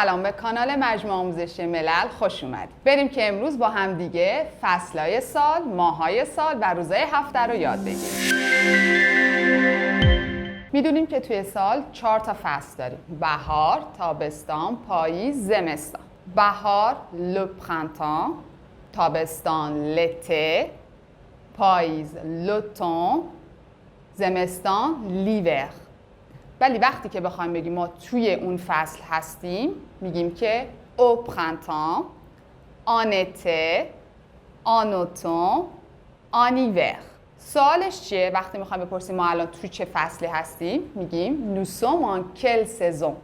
سلام به کانال مجموعه آموزشی ملل خوش اومدید. بریم که امروز با هم دیگه فصلهای سال، ماهای سال و روزهای هفته رو یاد بگیریم. میدونیم که توی سال 4 تا فصل داریم: بهار، تابستان، پاییز، زمستان. بهار le printemps، تابستان l'été، پاییز l'automne، زمستان l'hiver. ولی وقتی که بخوایم بگیم ما توی اون فصل هستیم میگیم که au printemps، en été، en automne، en hiver. سوالش چیه؟ وقتی میخوایم بپرسیم ما الان توی چه فصلی هستیم میگیم nous sommes en quelle saison.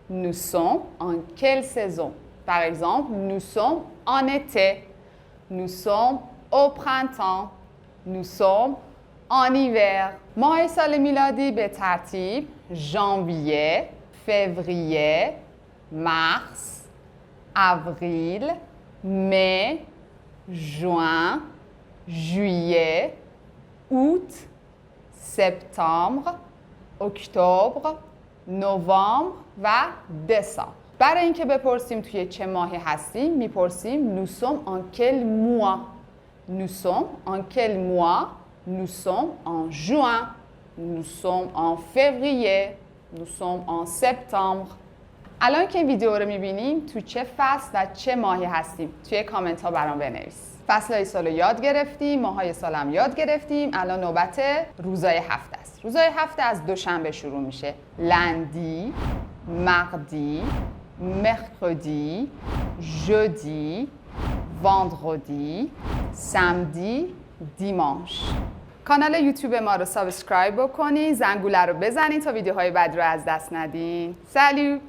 Nous sommes en quelle saison. Par exemple, nous sommes en été. Nous sommes au printemps. Nous sommes en hiver. ماه سال میلادی به ترتیب ژانویه، فوریه، مارس، avril، می، juin، juillet، août، septembre، اکتبر، نوامبر و دسامبر. برای اینکه بپرسیم توی چه ماهی هستیم میپرسیم nous sommes en quel mois. Nous sommes en quel mois. Nous sommes en juin. Nous sommes en février. Nous sommes en septembre. الان که این ویدیو رو میبینیم تو چه فصل و چه ماهی هستیم توی کامنت ها برام بنویس. فصلهای سال رو یاد گرفتیم، ماهای سال هم یاد گرفتیم. الان نوبت روزهای هفته است. روزهای هفته از دوشنبه شروع میشه: lundi، mardi، mercredi، jeudi، vendredi، samedi، dimanche. کانال یوتیوب ما رو سابسکرایب بکنین، زنگوله رو بزنین تا ویدیوهای بعد رو از دست ندین. سلام.